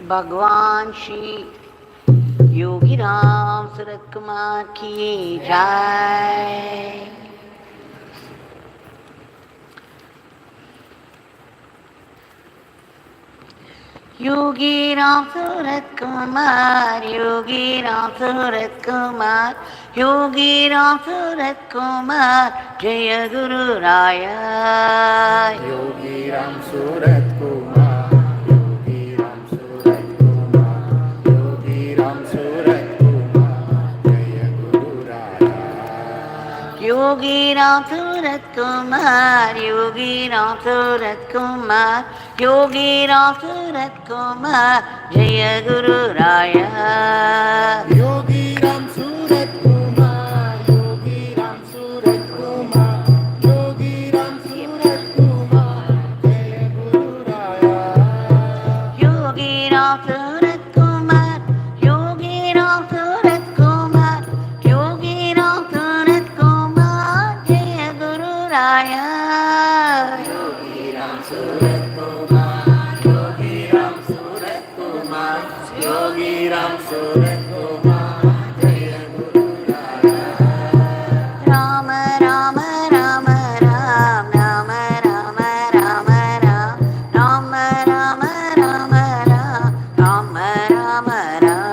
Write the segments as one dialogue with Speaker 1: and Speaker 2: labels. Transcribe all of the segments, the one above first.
Speaker 1: भगवान श्री योगी राम सूरत कुमार की जय। योगी राम सूरत कुमार, योगी राम सूरत कुमार, योगी राम सूरत कुमार, जय गुरु राया।
Speaker 2: योगी राम सूरत कुमार, योगी राम सूरत कुमार, योगी राम सूरत कुमार, जय गुरु राया।
Speaker 1: योगी राम सूरत कुमार, योगी राम सूरत कुमार, योगी राम सूरत कुमार, जय गुरु राया।
Speaker 2: योगी राम सूरत कुमार, योगी राम सूरत कुमार, योगी राम सूरत कुमार, जय गुरु राया।
Speaker 1: योगी राम सूरत कुमार, योगी राम सूरत कुमार, योगी राम सूरत कुमार, जय गुरु राया।
Speaker 2: योगी राम सूरत कुमार, योगी राम सूरत कुमार, योगी राम सूरत कुमार, जय गुरु राया।
Speaker 1: Ram Ram Ram Ram Ram Ram Ram Ram Ram Ram Ram Ram Ram Ram Ram.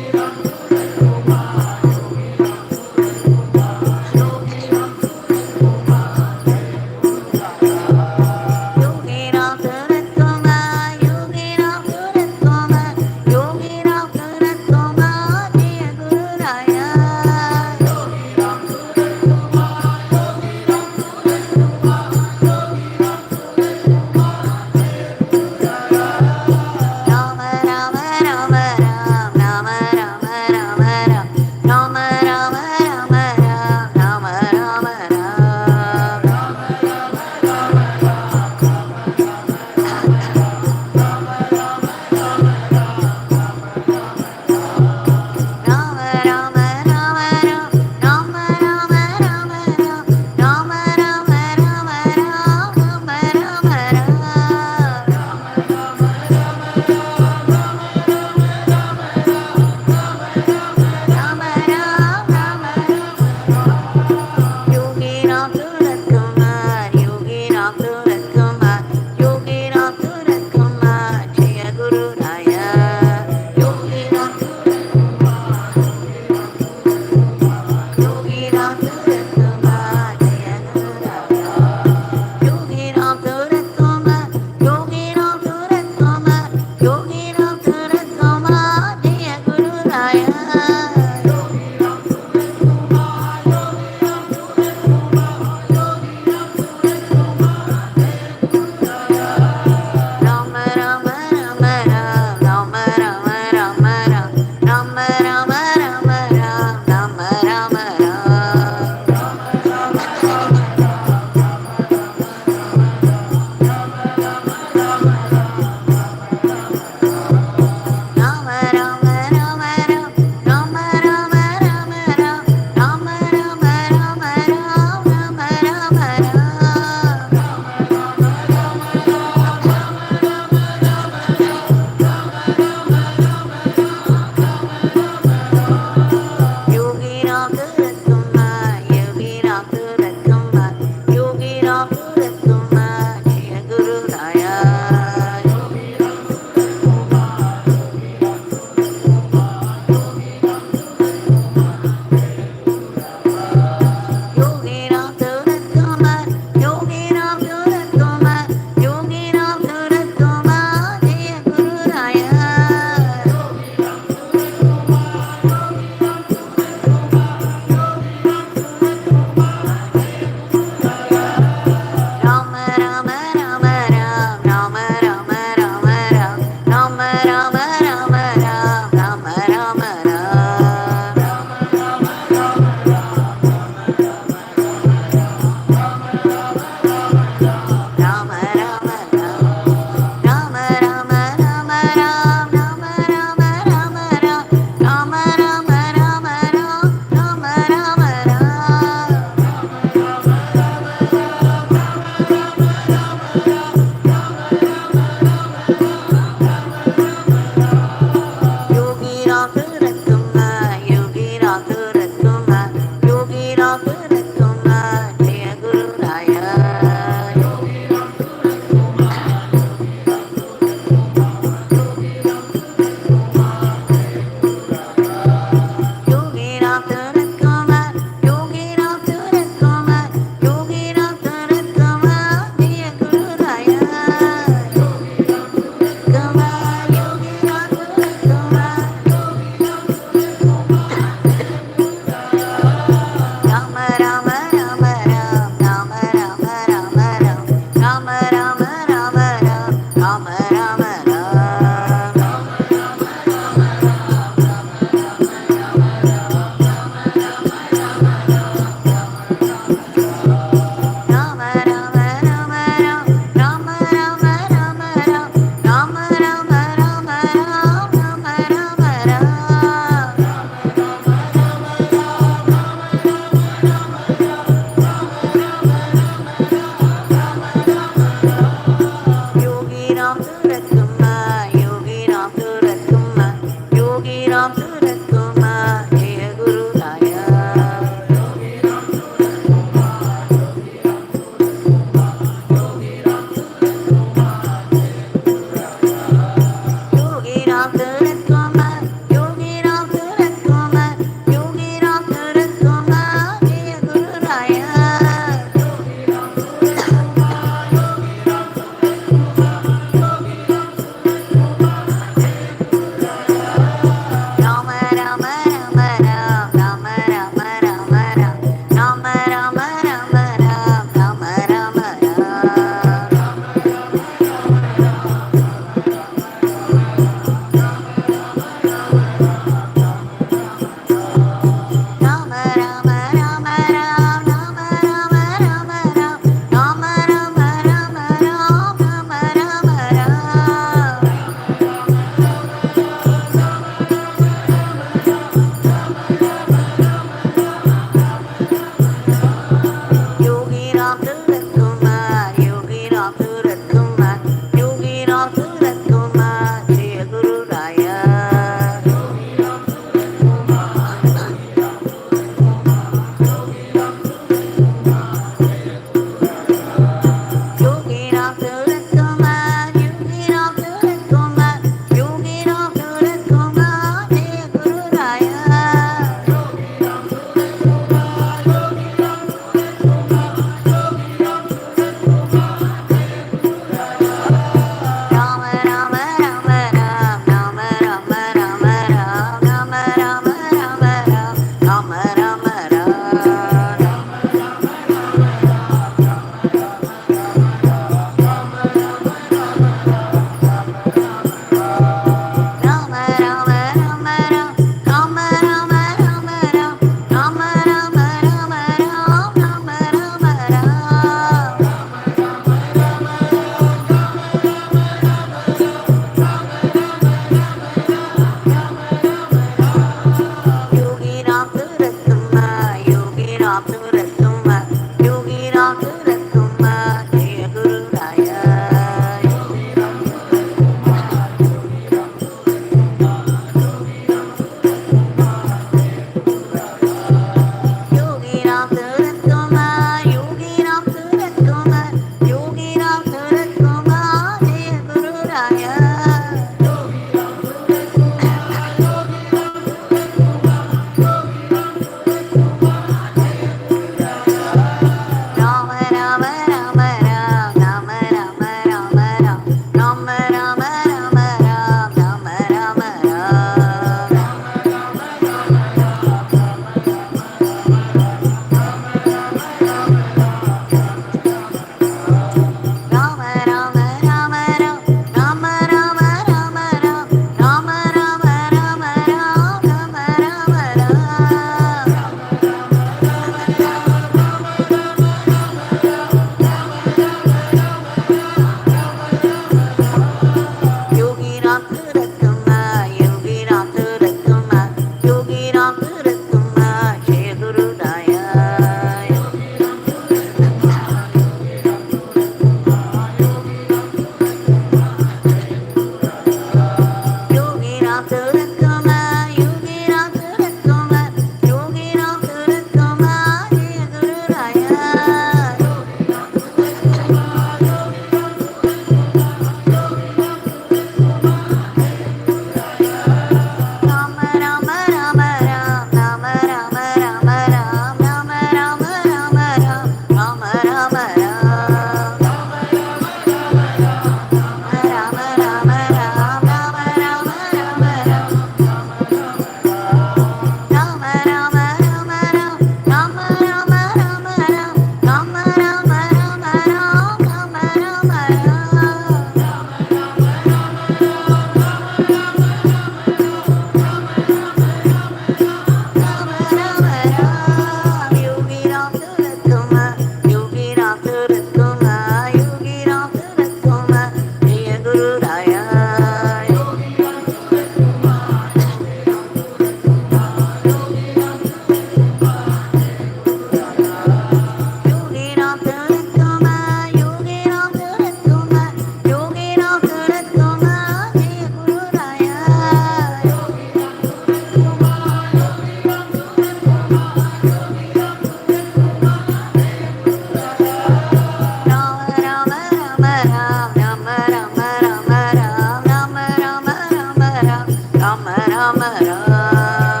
Speaker 1: Ram Ram Ram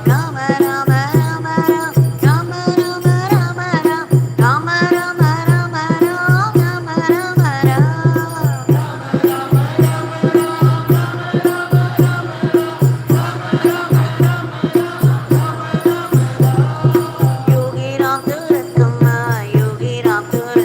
Speaker 1: Rama Rama Rama Rama Rama Rama Rama Rama Rama Rama Rama Yogi Ram Surat Kumar Yogi Ram Surat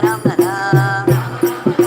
Speaker 1: Ram Ram Ram Ram Ram Ram Ram Ram Ram Ram Ram Ram Ram Ram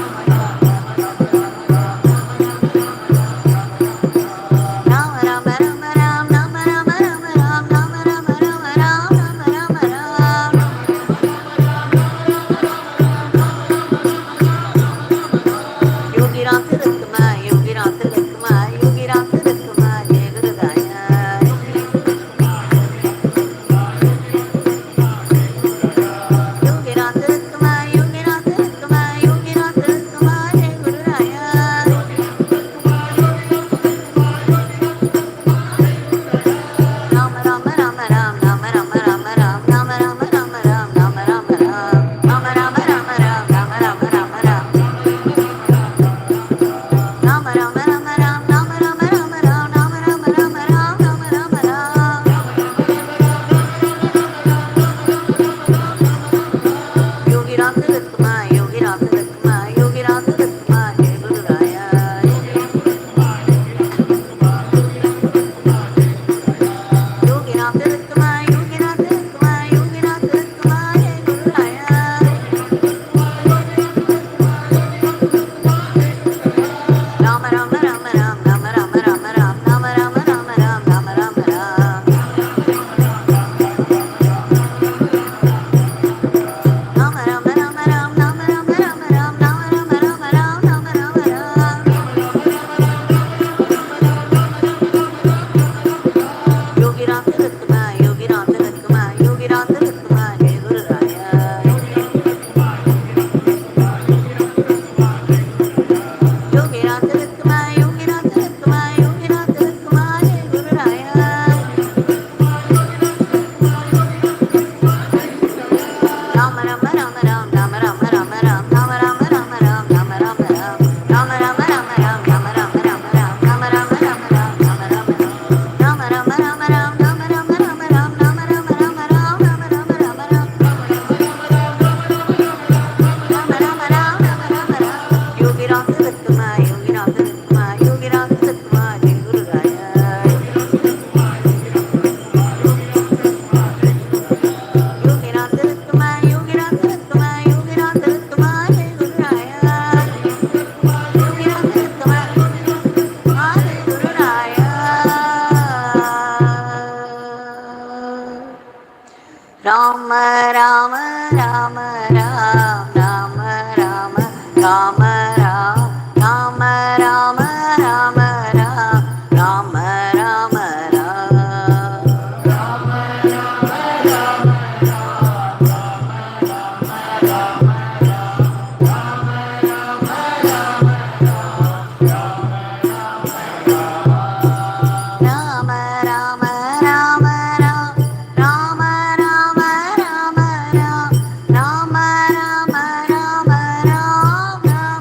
Speaker 1: Ram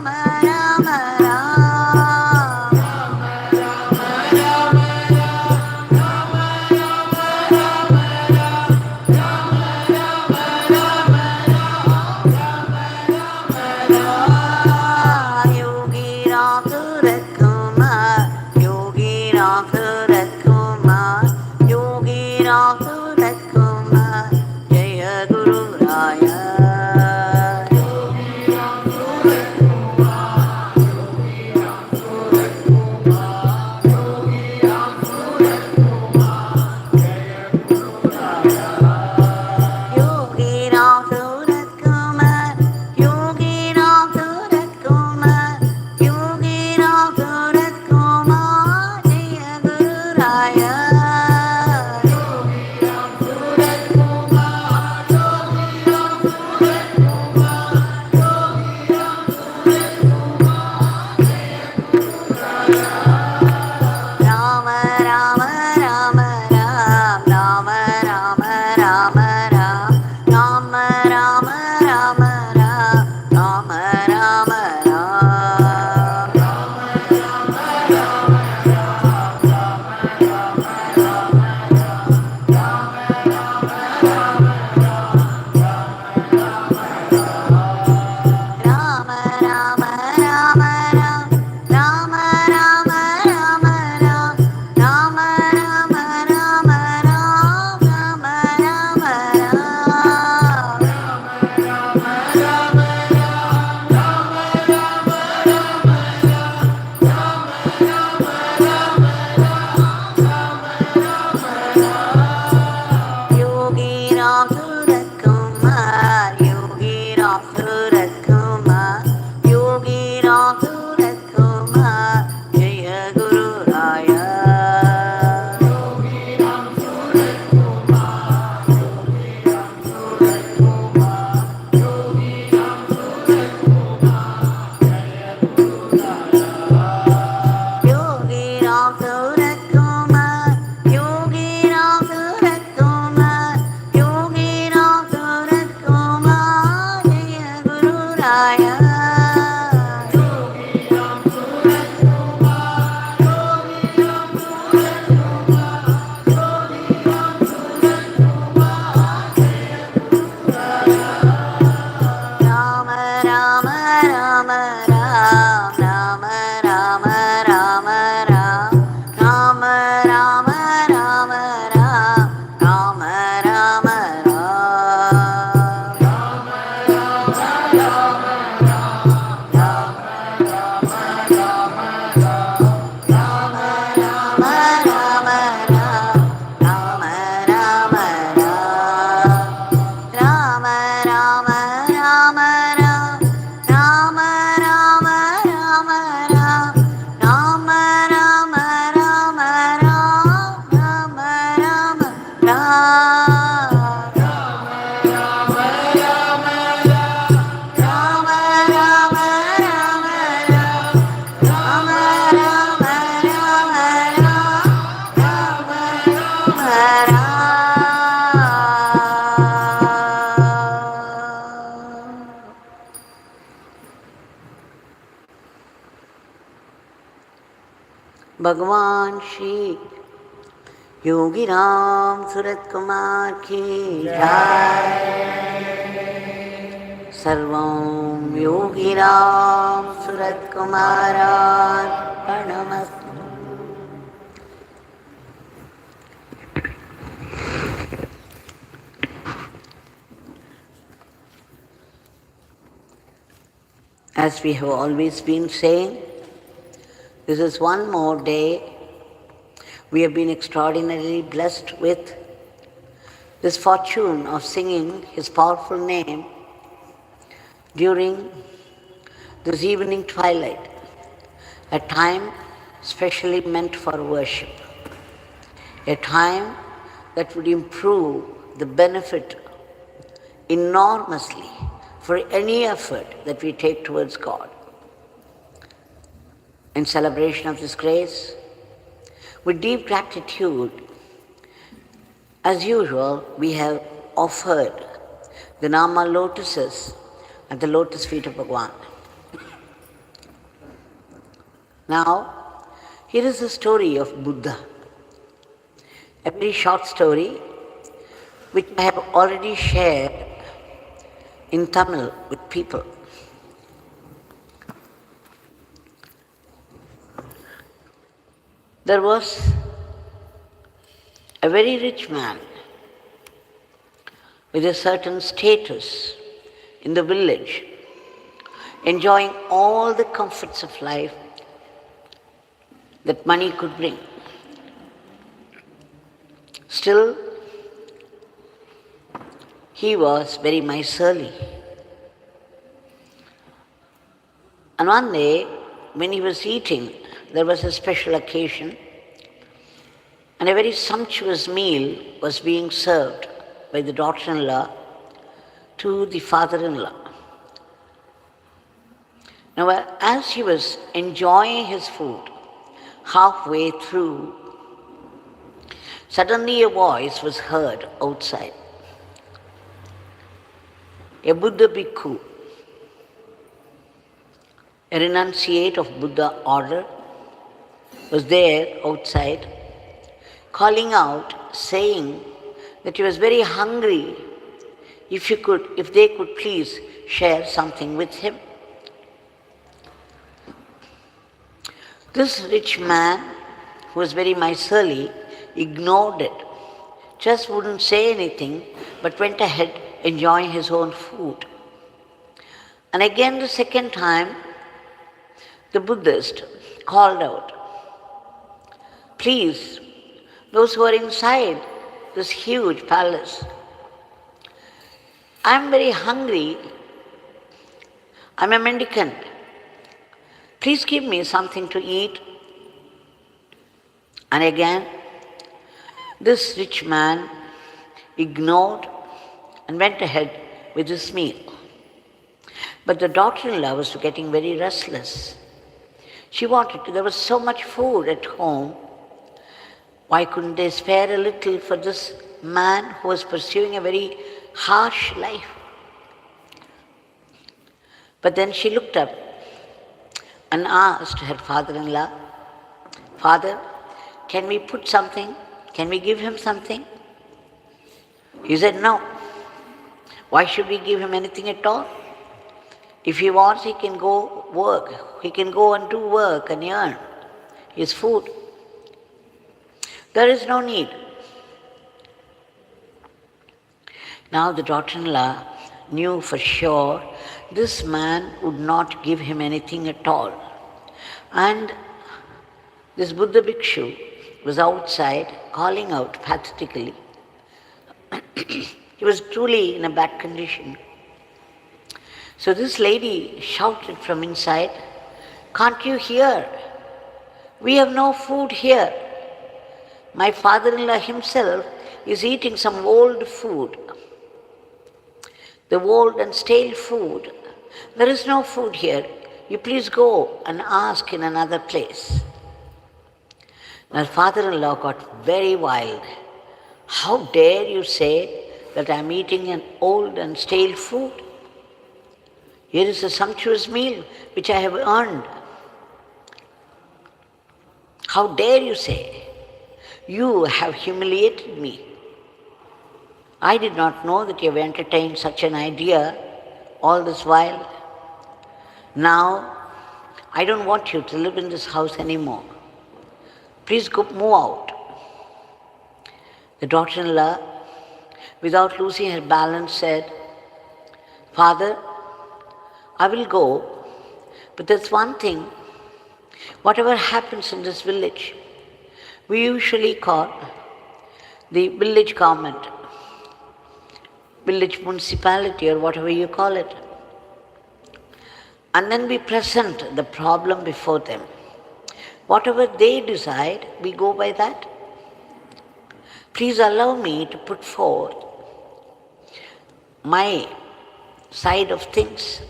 Speaker 1: Ram Surat Kumar, Yogi Ram Surat Kumar, Jaya Guru Raya. Yogi Ram Surat Kumar, Yogi Ram Surat Kumar, Yogi Ram Surat Kumar, Jaya Guru Raya. Rama Rama Rama Ram, Rama Rama Rama Ram, Rama Rama Rama Ram, Rama Rama Ram. Rama Rama Ram, Rama Rama Ram, Rama Rama Rama Ram, Rama Rama Rama Ram, Rama Rama Rama Ram, Rama Rama Ram. Rama Rama Rama Ram, Rama Rama Rama Ram, Rama Rama Ram. भगवान श्री योगी राम सूरत कुमार की जय। सर्वं Yogi Ram Surat कुमारार्पणमस्तु। As we have always been saying, this is one more day. We have been extraordinarily blessed with this fortune of singing His powerful name during this evening twilight, a time specially meant for worship, a time that would improve the benefit enormously for any effort that we take towards God. In celebration of this grace, with deep gratitude, as usual, we have offered the Nama lotuses at the lotus feet of Bhagavan. Now, here is the story of Buddha, a very short story which I have already shared in Tamil with people. There was a very rich man with a certain status in the village, enjoying all the comforts of life that money could bring. Still, he was very miserly. And one day, when he was eating, there was a special occasion, and a very sumptuous meal was being served by the daughter-in-law to the father-in-law. Now, as he was enjoying his food, halfway through, suddenly a voice was heard outside. A Buddha bhikkhu, a renunciate of Buddha order, was there outside, calling out, saying that he was very hungry, if they could please share something with him. This rich man, who was very miserly, ignored it, just wouldn't say anything, but went ahead enjoying his own food. And again, the second time, the Buddhist called out, "Please, those who are inside this huge palace, I'm very hungry. I'm a mendicant. Please give me something to eat. And again, this rich man ignored and went ahead with his meal. But the daughter-in-law was getting very restless. She wanted to, there was so much food at home. Why couldn't they spare a little for this man who was pursuing a very harsh life? But then she looked up and asked her father-in-law, Father, can we put something? Can we give him something? He said, no. Why should we give him anything at all? If he wants, he can go work. He can go and do work and earn his food. There is no need. Now the daughter-in-law knew for sure this man would not give him anything at all. And this Buddha Bhikshu was outside calling out pathetically. He was truly in a bad condition. So this lady shouted from inside, can't you hear? We have no food here. My father-in-law himself is eating some old food. The old and stale food. There is no food here. You please go and ask in another place. My father-in-law got very wild. How dare you say that I am eating an old and stale food? Here is a sumptuous meal which I have earned. How dare you say? You have humiliated me. I did not know that you have entertained such an idea all this while. Now, I don't want you to live in this house anymore. Please go move out. The daughter-in-law, without losing her balance, said, Father, I will go, but there's one thing. Whatever happens in this village, we usually call the village government, village municipality or whatever you call it. And then we present the problem before them. Whatever they decide, we go by that. Please allow me to put forth my side of things.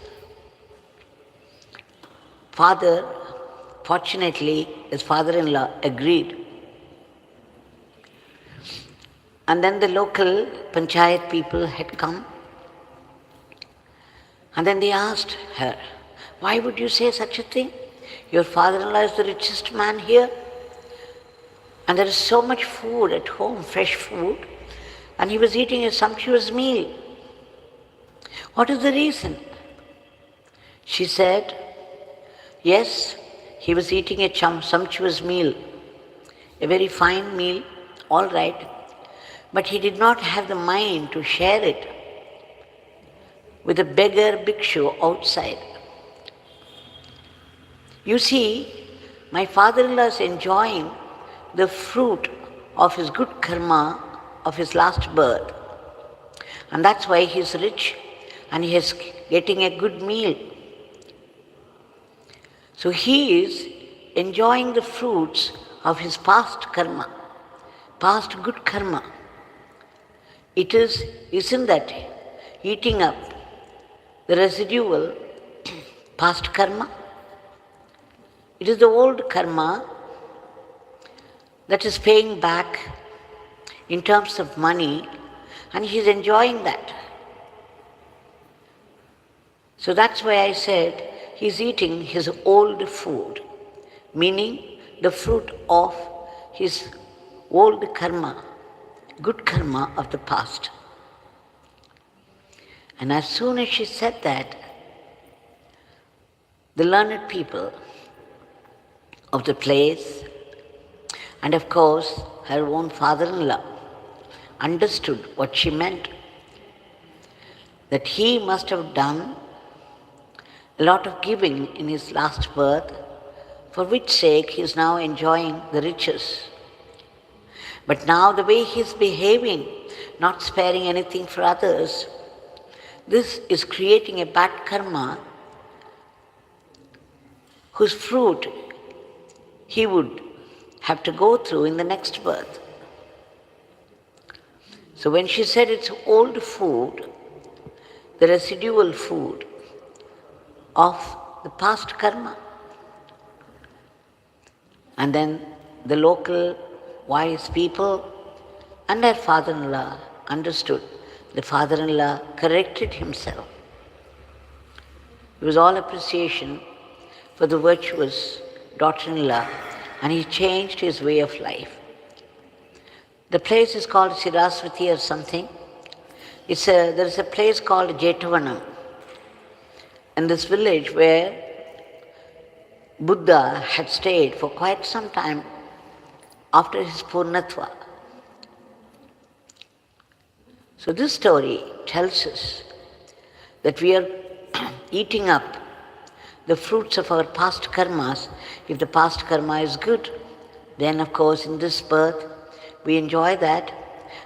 Speaker 1: Fortunately, his father-in-law agreed. And then the local panchayat people had come. And then they asked her, why would you say such a thing? Your father-in-law is the richest man here. And there is so much food at home, fresh food. And he was eating a sumptuous meal. What is the reason? She said, yes, he was eating a sumptuous meal, a very fine meal, all right. But he did not have the mind to share it with a beggar bhikshu outside. You see, my father-in-law is enjoying the fruit of his good karma of his last birth. And that's why he is rich and he is getting a good meal. So he is enjoying the fruits of his past karma, past good karma. Isn't that eating up the residual past karma? It is the old karma that is paying back in terms of money, and he is enjoying that. So that's why I said he is eating his old food, meaning the fruit of his old karma, good karma of the past. And as soon as she said that, the learned people of the place, and of course her own father-in-law, understood what she meant, that he must have done a lot of giving in his last birth, for which sake he is now enjoying the riches. But now the way he is behaving, not sparing anything for others, this is creating a bad karma whose fruit he would have to go through in the next birth. So when she said it's old food, the residual food of the past karma. And then the local wise people and her father-in-law understood. The father-in-law corrected himself. It was all appreciation for the virtuous daughter-in-law, and he changed his way of life. The place is called Siraswati or something. There is a place called Jetavanam in this village where Buddha had stayed for quite some time after his Purnatva. So this story tells us that we are eating up the fruits of our past karmas. If the past karma is good, then of course in this birth we enjoy that,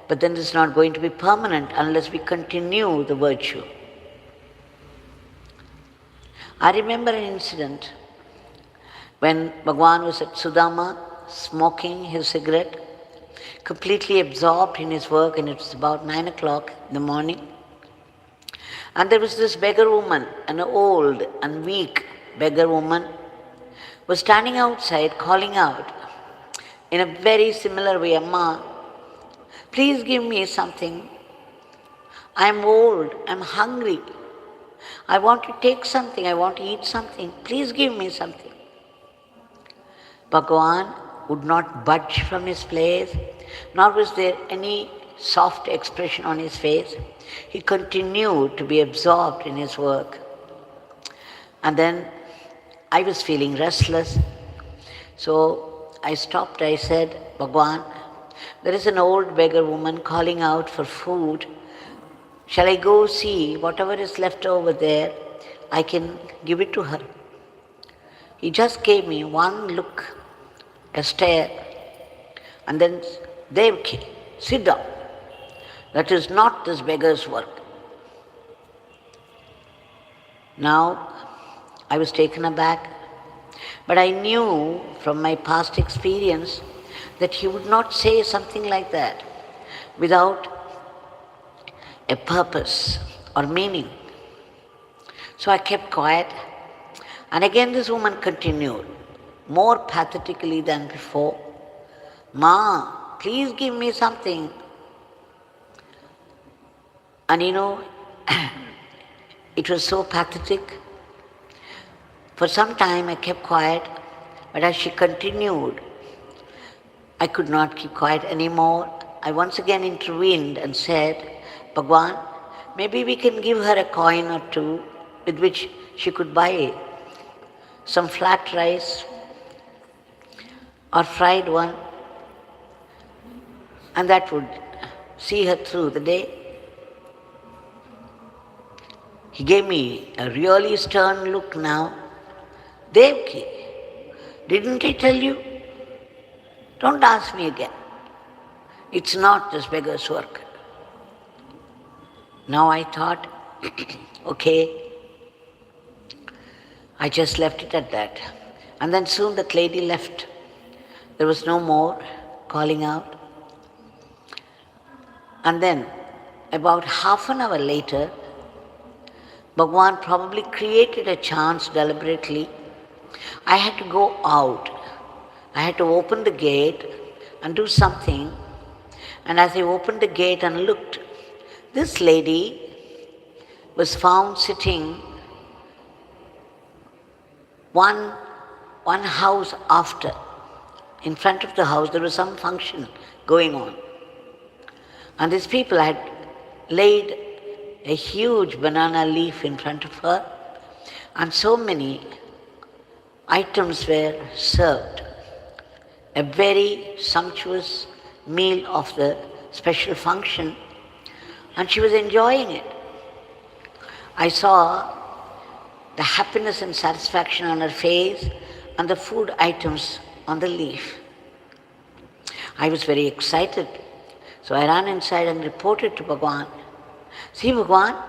Speaker 1: but then it's not going to be permanent unless we continue the virtue. I remember an incident when Bhagavan was at Sudama smoking his cigarette, completely absorbed in his work, and it was about 9 o'clock in the morning. And there was this beggar woman, an old and weak beggar woman, was standing outside calling out in a very similar way, Amma, please give me something. I'm old, I'm hungry. I want to take something, I want to eat something. Please give me something. Bhagavan would not budge from his place, nor was there any soft expression on his face. He continued to be absorbed in his work. And then I was feeling restless. So I stopped, I said, Bhagavan, there is an old beggar woman calling out for food. Shall I go see whatever is left over there? I can give it to her. He just gave me one look, a stare, and then, Devaki, sit down. That is not this beggar's work. Now, I was taken aback, but I knew from my past experience that he would not say something like that without a purpose or meaning. So I kept quiet, and again this woman continued, more pathetically than before, Ma, please give me something. And it was so pathetic. For some time I kept quiet, but as she continued, I could not keep quiet anymore. I once again intervened and said, Bhagavan, maybe we can give her a coin or two with which she could buy some flat rice or fried one, and that would see her through the day. He gave me a really stern look now. Devaki, didn't I tell you? Don't ask me again. It's not this beggar's work. Now I thought, okay, I just left it at that. And then soon that lady left. There was no more calling out. And then, about half an hour later, Bhagavan probably created a chance deliberately. I had to go out. I had to open the gate and do something. And as I opened the gate and looked, this lady was found sitting one house after. In front of the house there was some function going on. And these people had laid a huge banana leaf in front of her, and so many items were served. A very sumptuous meal of the special function, and she was enjoying it. I saw the happiness and satisfaction on her face and the food items on the leaf. I was very excited, so I ran inside and reported to Bhagavan. See, Bhagavan,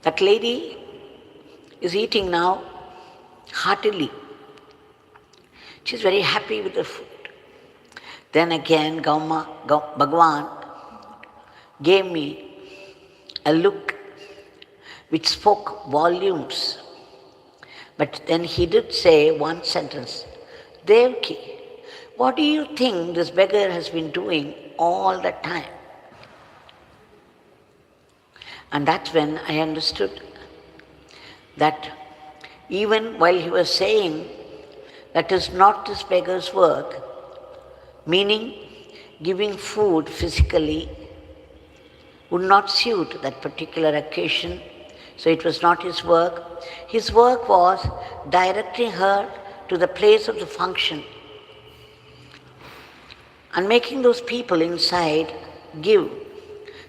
Speaker 1: That lady is eating now heartily. She's very happy with the food. Then again, Bhagavan gave me a look which spoke volumes. But then he did say one sentence, Devaki, what do you think this beggar has been doing all the time? And that's when I understood that even while he was saying that is not this beggar's work, meaning giving food physically would not suit that particular occasion, so it was not his work. His work was directing her to the place of the function and making those people inside give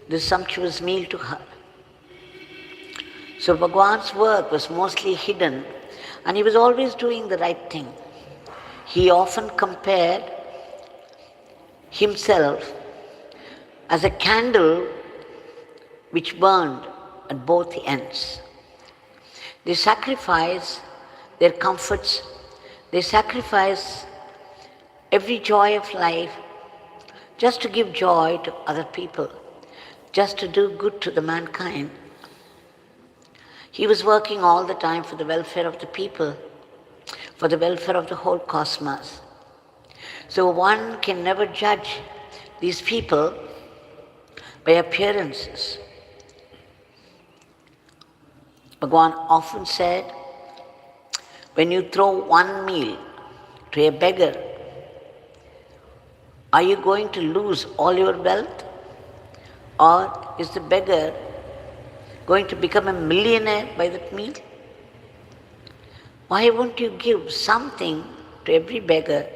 Speaker 1: this sumptuous meal to her. So Bhagavan's work was mostly hidden, and he was always doing the right thing. He often compared himself as a candle which burned at both the ends. They sacrifice their comforts, they sacrifice every joy of life just to give joy to other people, just to do good to the mankind. He was working all the time for the welfare of the people, for the welfare of the whole cosmos. So one can never judge these people by appearances. Bhagavan often said, when you throw one meal to a beggar, are you going to lose all your wealth? Or is the beggar going to become a millionaire by that meal? Why won't you give something to every beggar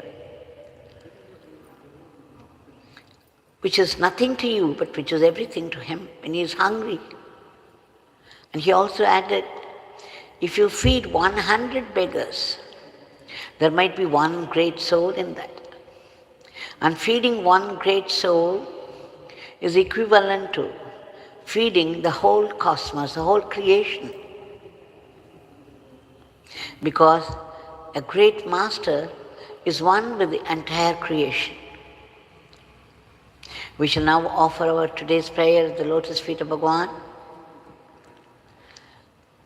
Speaker 1: which is nothing to you but which is everything to him when he is hungry? And he also added, if you feed 100 beggars, there might be one great soul in that. And feeding one great soul is equivalent to feeding the whole cosmos, the whole creation. Because a great master is one with the entire creation. We shall now offer our today's prayer at the lotus feet of Bhagavan.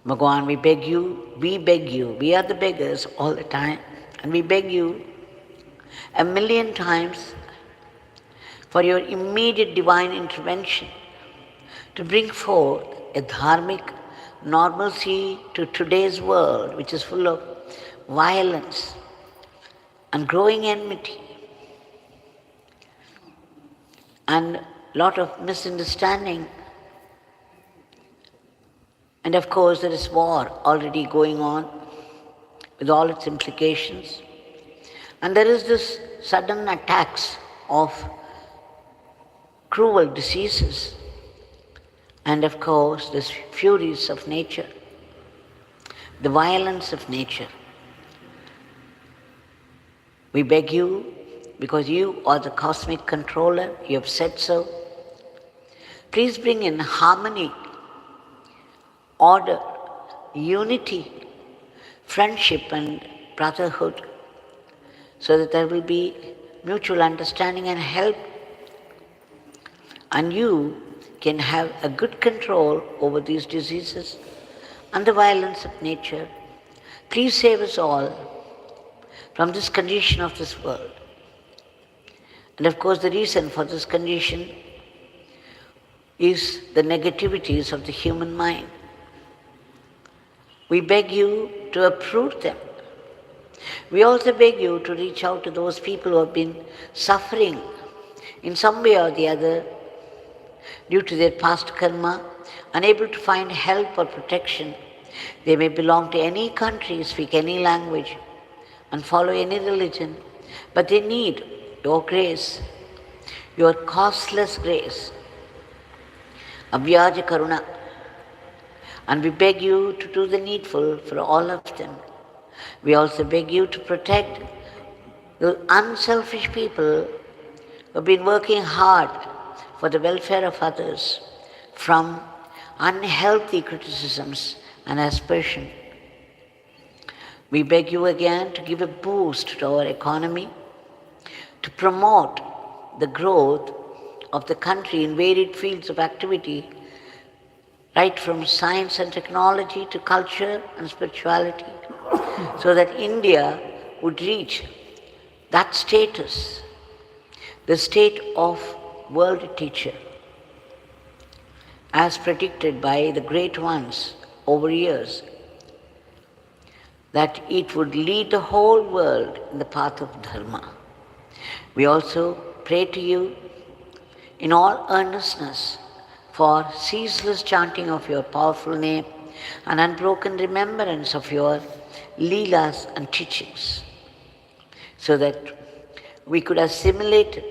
Speaker 1: Bhagavan, we beg you, we are the beggars all the time, and we beg you 1,000,000 times for your immediate divine intervention to bring forth a dharmic normalcy to today's world, which is full of violence and growing enmity and a lot of misunderstanding. And of course, there is war already going on with all its implications. And there is this sudden attacks of cruel diseases. And of course, the furies of nature, the violence of nature. We beg you, because you are the cosmic controller, you have said so, please bring in harmony, order, unity, friendship and brotherhood, so that there will be mutual understanding and help, and you can have a good control over these diseases and the violence of nature. Please save us all from this condition of this world. And of course, the reason for this condition is the negativities of the human mind. We beg you to uproot them. We also beg you to reach out to those people who have been suffering in some way or the other due to their past karma, unable to find help or protection. They may belong to any country, speak any language, and follow any religion, but they need your grace, your costless grace, Abhyaja Karuna. And we beg you to do the needful for all of them. We also beg you to protect the unselfish people who have been working hard for the welfare of others from unhealthy criticisms and aspersion. We beg you again to give a boost to our economy, to promote the growth of the country in varied fields of activity, right from science and technology to culture and spirituality, so that India would reach that status, the state of world teacher, as predicted by the great ones over years, that it would lead the whole world in the path of Dharma. We also pray to you in all earnestness for ceaseless chanting of your powerful name and unbroken remembrance of your leelas and teachings, so that we could assimilate it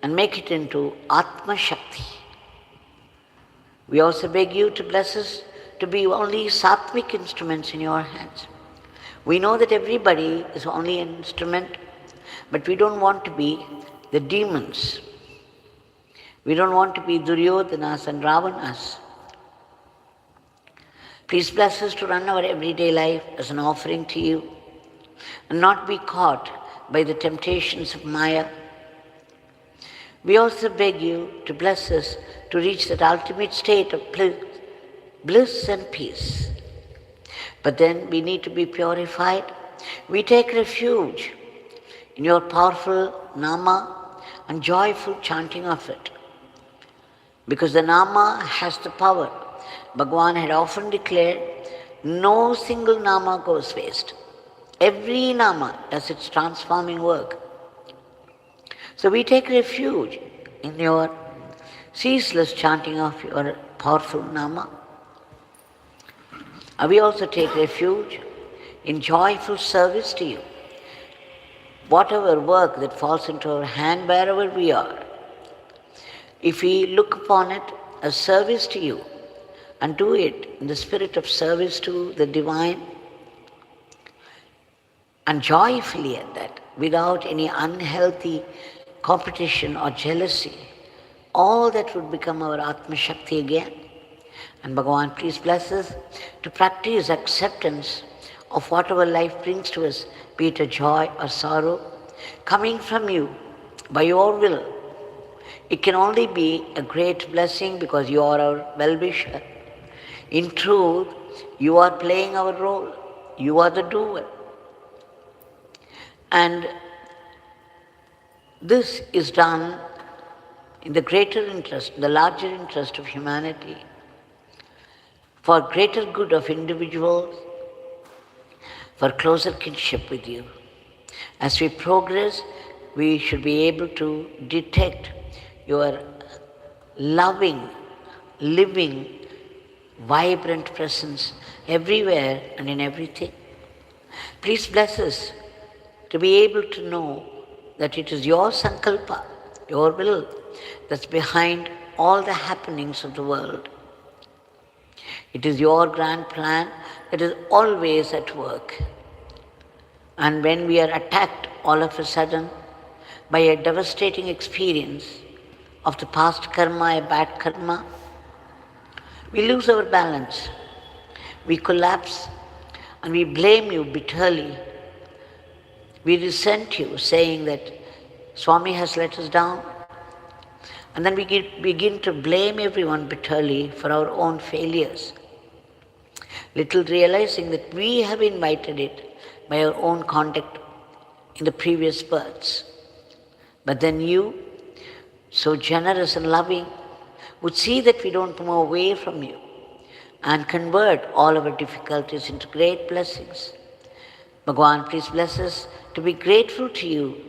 Speaker 1: and make it into Atma Shakti. We also beg you to bless us to be only sattvic instruments in your hands. We know that everybody is only an instrument, but we don't want to be the demons. We don't want to be Duryodhanas and Ravanas. Please bless us to run our everyday life as an offering to you and not be caught by the temptations of Maya. We also beg you to bless us to reach that ultimate state of bliss and peace. But then we need to be purified. We take refuge in your powerful Nama and joyful chanting of it. Because the Nama has the power. Bhagavan had often declared, no single Nama goes waste. Every Nama does its transforming work. So we take refuge in your ceaseless chanting of your powerful Nama. We also take refuge in joyful service to you. Whatever work that falls into our hand, wherever we are, if we look upon it as service to you and do it in the spirit of service to the divine and joyfully at that, without any unhealthy competition or jealousy, all that would become our Atma Shakti again. And Bhagavan, please bless us to practice acceptance of whatever life brings to us, be it a joy or sorrow, coming from you by your will. It can only be a great blessing because you are our well-wisher. In truth, you are playing our role. You are the doer. And this is done in the greater interest, the larger interest of humanity, for greater good of individuals, for closer kinship with you. As we progress, we should be able to detect your loving, living, vibrant presence everywhere and in everything. Please bless us to be able to know that it is your sankalpa, your will, that's behind all the happenings of the world. It is your grand plan that is always at work. And when we are attacked all of a sudden by a devastating experience of the past karma, a bad karma, we lose our balance. We collapse and we blame you bitterly. We resent you, saying that Swami has let us down. And then we begin to blame everyone bitterly for our own failures, little realizing that we have invited it by our own conduct in the previous births. But then you, so generous and loving, would see that we don't move away from you and convert all our difficulties into great blessings. Bhagavan, please bless us to be grateful to you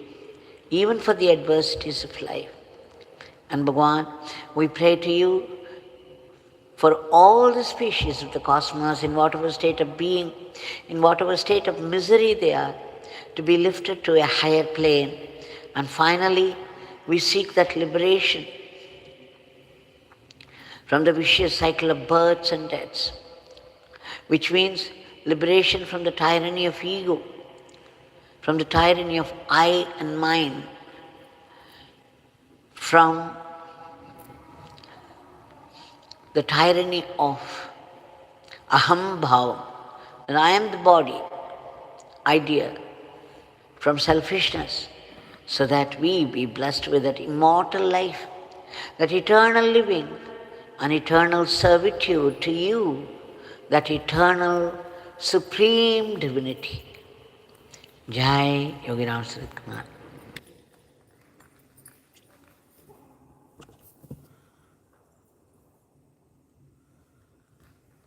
Speaker 1: even for the adversities of life. And Bhagavan, we pray to you for all the species of the cosmos, in whatever state of being, in whatever state of misery they are, to be lifted to a higher plane. And finally, we seek that liberation from the vicious cycle of births and deaths, which means liberation from the tyranny of ego, from the tyranny of I and mine, from the tyranny of aham bhavam, that I am the body, idea, from selfishness, so that we be blessed with that immortal life, that eternal living, an eternal servitude to you, that eternal supreme divinity. Jai Yogiram Surat Kumar.